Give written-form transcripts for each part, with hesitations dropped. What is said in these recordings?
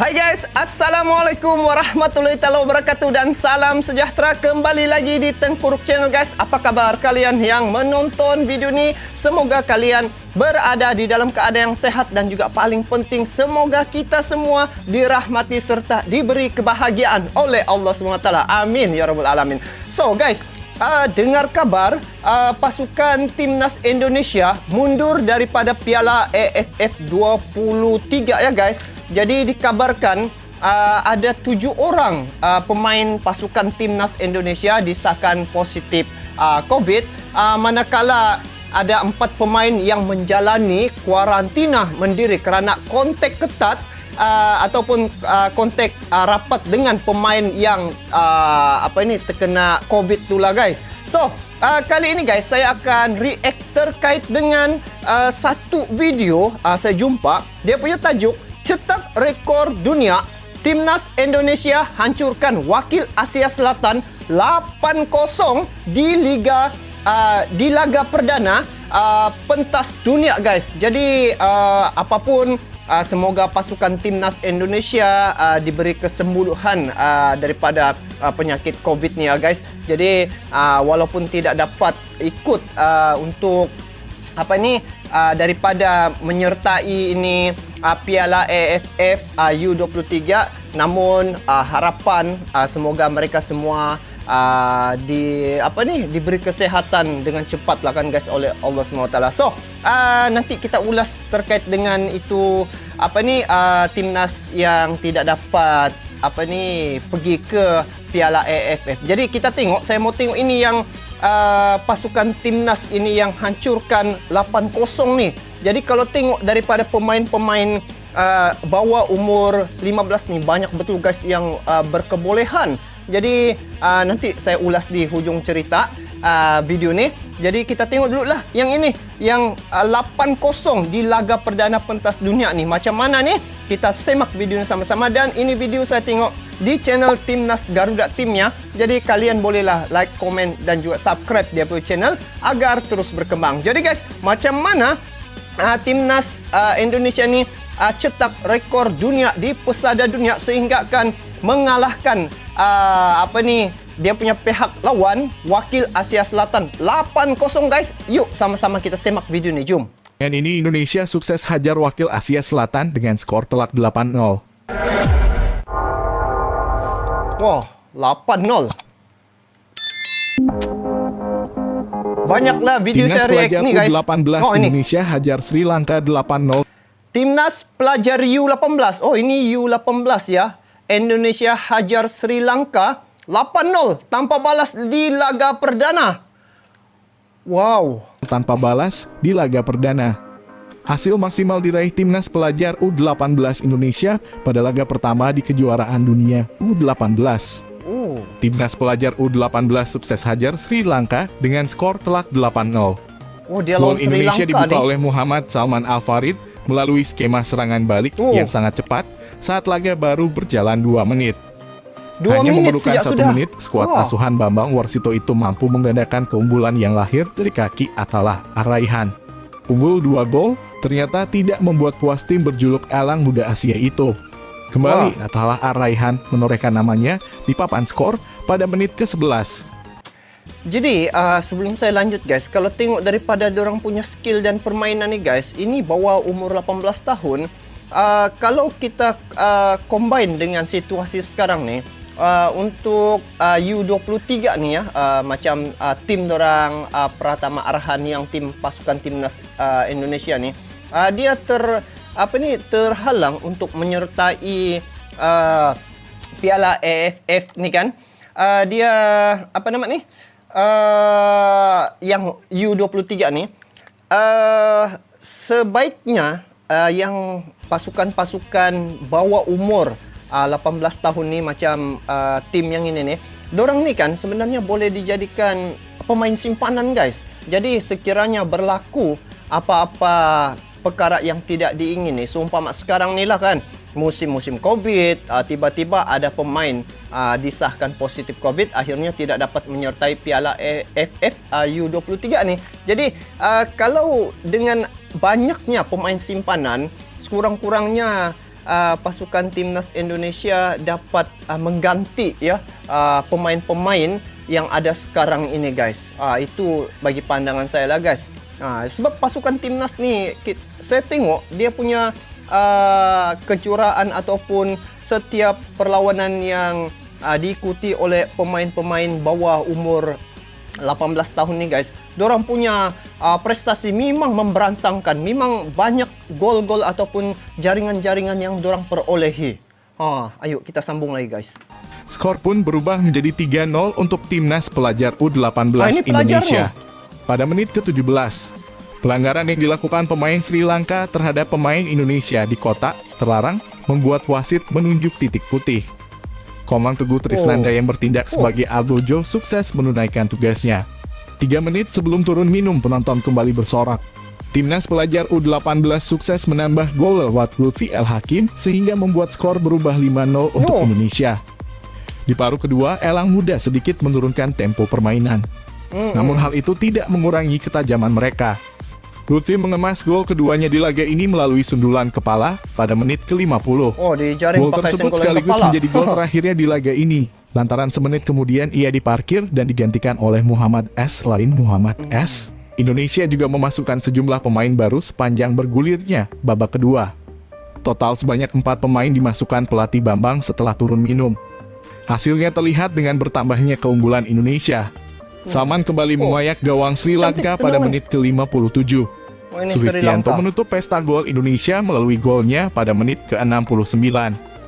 Hai guys, Assalamualaikum warahmatullahi wabarakatuh dan salam sejahtera kembali lagi di Tengkuruk Channel guys. Apa kabar kalian yang menonton video ini? Semoga kalian berada di dalam keadaan yang sehat dan juga paling penting semoga kita semua dirahmati serta diberi kebahagiaan oleh Allah SWT. Amin ya rabbal alamin. So guys, dengar kabar pasukan timnas Indonesia mundur daripada Piala AFF 23 ya guys. Jadi dikabarkan ada 7 orang pemain pasukan timnas Indonesia disahkan positif COVID, manakala ada 4 pemain yang menjalani kuarantina mandiri kerana kontak ketat ataupun kontak rapat dengan pemain yang terkena COVID itulah guys. So kali ini guys saya akan react terkait dengan satu video saya jumpa. Dia punya tajuk cetak rekor dunia, timnas Indonesia hancurkan wakil Asia Selatan 8-0 di laga perdana pentas dunia guys. Jadi apapun, semoga pasukan timnas Indonesia diberi kesembuhan daripada penyakit COVID ni ya guys. Jadi walaupun tidak dapat ikut untuk daripada menyertai ini Piala AFF U23, namun harapan semoga mereka semua diberi kesehatan dengan cepat lah kan guys oleh Allah SWT. So nanti kita ulas terkait dengan itu timnas yang tidak dapat pergi ke Piala AFF. Jadi kita tengok, saya mau tengok ini yang pasukan timnas ini yang hancurkan 8-0 nih. Jadi kalau tengok daripada pemain-pemain bawah umur 15 nih, banyak betul guys yang berkebolehan. Jadi nanti saya ulas di hujung cerita video ni. Jadi kita tengok dulu lah yang ini, yang 8-0 di laga perdana pentas dunia ni. Macam mana ni? Kita semak video ni sama-sama, dan ini video saya tengok di channel Timnas Garuda Timnya. Jadi kalian bolehlah like, komen dan juga subscribe dia punya channel agar terus berkembang. Jadi guys, macam mana timnas Indonesia ni cetak rekor dunia di pesada dunia sehingga akan mengalahkan dia punya pihak lawan wakil Asia Selatan 8-0 guys. Yuk sama-sama kita semak video ni, jom. Dan ini Indonesia sukses hajar wakil Asia Selatan dengan skor telak 8-0. Wah, 8-0. Banyaklah video Timnas saya react ni guys. U18 Indonesia hajar Sri Lanka 8-0. Timnas pelajar U18. Oh, ini U18 ya. Indonesia hajar Sri Lanka 8-0 tanpa balas di laga perdana. Wow. Tanpa balas di laga perdana. Hasil maksimal diraih Timnas pelajar U18 Indonesia pada laga pertama di kejuaraan dunia U18. Timnas pelajar U18 sukses hajar Sri Lanka dengan skor telak 8-0. Gol Indonesia dibuka oleh Muhammad Salman Al-Farid melalui skema serangan balik yang sangat cepat saat laga baru berjalan 2 menit. Hanya memerlukan 1 menit, skuad asuhan Bambang Warsito itu mampu menggandakan keunggulan yang lahir dari kaki Atalah Arraihan. Unggul 2 gol ternyata tidak membuat puas tim berjuluk Elang Muda Asia itu. Kembali Atalah Arraihan menorehkan namanya di papan skor pada menit ke-11. Jadi sebelum saya lanjut guys, kalau tengok daripada dorang punya skill dan permainan ni guys, ini bawah umur 18 tahun. Kalau kita combine dengan situasi sekarang ni, untuk U23 ni ya, macam tim dorang Pratama Arhan yang tim pasukan timnas Indonesia ni, dia terhalang untuk menyertai Piala AFF ni kan. Dia yang U23 ni, sebaiknya yang pasukan-pasukan bawah umur 18 tahun ni macam tim yang ini ni, dorang ni kan sebenarnya boleh dijadikan pemain simpanan guys. Jadi sekiranya berlaku apa-apa perkara yang tidak diingini, seumpama sekarang ni lah kan, musim-musim COVID, tiba-tiba ada pemain disahkan positif COVID, akhirnya tidak dapat menyertai Piala AFF U23 ni. Jadi kalau dengan banyaknya pemain simpanan, sekurang-kurangnya pasukan timnas Indonesia dapat mengganti ya pemain-pemain yang ada sekarang ini guys. Itu bagi pandangan saya lah guys. Sebab pasukan timnas ni saya tengok dia punya kejuaraan ataupun setiap perlawanan yang diikuti oleh pemain-pemain bawah umur 18 tahun ni guys, dorang punya prestasi memang memberangsangkan, memang banyak gol-gol ataupun jaringan-jaringan yang dorang perolehi. Ayo kita sambung lagi guys. Skor pun berubah menjadi 3-0 untuk timnas pelajar U18 ini Indonesia. Pada menit ke-17, pelanggaran yang dilakukan pemain Sri Lanka terhadap pemain Indonesia di kotak terlarang membuat wasit menunjuk titik putih. Komang Teguh Trisnanda yang bertindak sebagai Algojo sukses menunaikan tugasnya. 3 menit sebelum turun minum, penonton kembali bersorak. Timnas pelajar U18 sukses menambah gol lewat Lutfi El Hakim sehingga membuat skor berubah 5-0 untuk Indonesia. Di paruh kedua, Elang Muda sedikit menurunkan tempo permainan. Namun hal itu tidak mengurangi ketajaman mereka. Lutfi mengemas gol keduanya di laga ini melalui sundulan kepala pada menit ke-50. Gol tersebut sekaligus menjadi gol terakhirnya di laga ini. Lantaran semenit kemudian ia diparkir dan digantikan oleh Muhammad S. Lain Muhammad S. Indonesia juga memasukkan sejumlah pemain baru sepanjang bergulirnya babak kedua. Total sebanyak 4 pemain dimasukkan pelatih Bambang setelah turun minum. Hasilnya terlihat dengan bertambahnya keunggulan Indonesia. Salman kembali memayak gawang Sri Lanka pada menit ke-57. Sulistianto menutup pesta gol Indonesia melalui golnya pada menit ke-69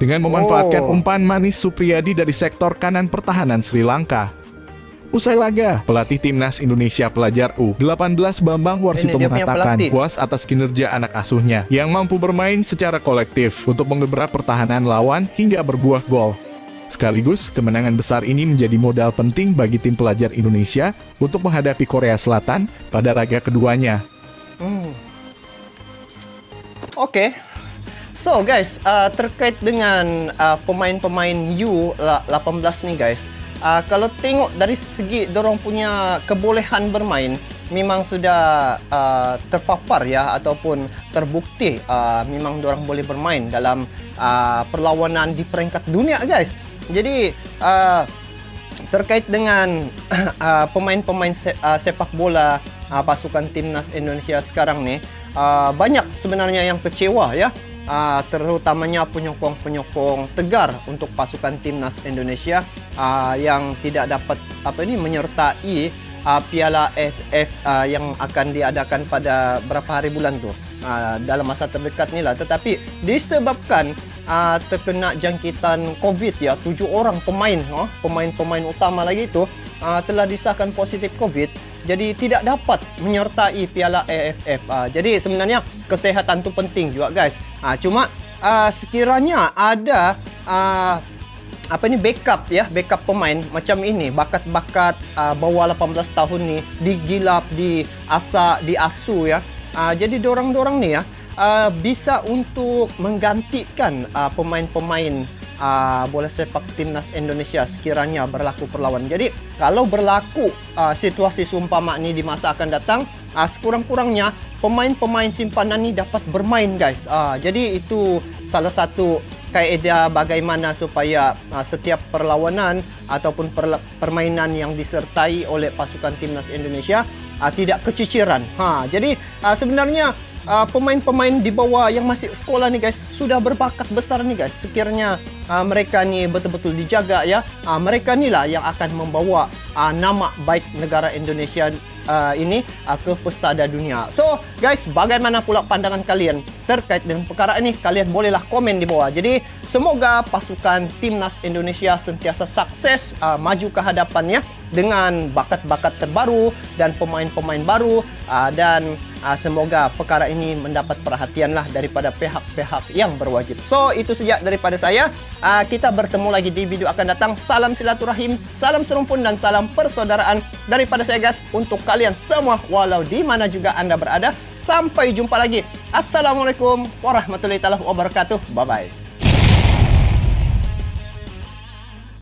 dengan memanfaatkan umpan manis Supriyadi dari sektor kanan pertahanan Sri Lanka. Usai laga, pelatih timnas Indonesia pelajar U18 Bambang Warsito mengatakan puas atas kinerja anak asuhnya yang mampu bermain secara kolektif untuk mengebrak pertahanan lawan hingga berbuah gol. Sekaligus, kemenangan besar ini menjadi modal penting bagi tim pelajar Indonesia untuk menghadapi Korea Selatan pada laga keduanya. Oke. So guys, terkait dengan pemain-pemain U18 nih guys, kalau tengok dari segi dorong punya kebolehan bermain, memang sudah terpapar ya ataupun terbukti memang dorang boleh bermain dalam perlawanan di peringkat dunia guys. Jadi terkait dengan pemain-pemain sepak bola pasukan timnas Indonesia sekarang nih, banyak sebenarnya yang kecewa ya, terutamanya penyokong-penyokong tegar untuk pasukan timnas Indonesia yang tidak dapat menyertai Piala AFF yang akan diadakan pada berapa hari bulan tuh, dalam masa terdekat ni lah. Tetapi disebabkan terkena jangkitan COVID ya, 7 orang pemain utama lagi itu telah disahkan positif COVID. Jadi tidak dapat menyertai Piala AFF. Jadi sebenarnya kesehatan tu penting juga guys. Cuma sekiranya ada backup pemain macam ini, bakat-bakat bawah 18 tahun ni digilap, diasuh ya. Jadi dorang-dorang ni ya bisa untuk menggantikan pemain-pemain bola sepak timnas Indonesia sekiranya berlaku perlawanan. Jadi kalau berlaku situasi seumpama ni di masa akan datang, sekurang-kurangnya pemain-pemain simpanan ni dapat bermain guys. Jadi itu salah satu kaedah bagaimana supaya setiap perlawanan ataupun permainan yang disertai oleh pasukan timnas Indonesia tidak keciciran. Jadi sebenarnya pemain-pemain di bawah yang masih sekolah nih guys sudah berbakat besar nih guys. Sekiranya mereka nih betul-betul dijaga ya, mereka inilah yang akan membawa nama baik negara Indonesia ini ke pesada dunia. So guys, bagaimana pula pandangan kalian terkait dengan perkara ini? Kalian bolehlah komen di bawah. Jadi semoga pasukan timnas Indonesia sentiasa sukses maju ke hadapannya dengan bakat-bakat terbaru dan pemain-pemain baru, dan semoga perkara ini mendapat perhatianlah daripada pihak-pihak yang berwajib. So itu saja daripada saya. Kita bertemu lagi di video akan datang. Salam silaturahim, salam serumpun dan salam persaudaraan daripada saya guys untuk kalian semua walau di mana juga Anda berada. Sampai jumpa lagi. Assalamualaikum warahmatullahi wabarakatuh. Bye bye.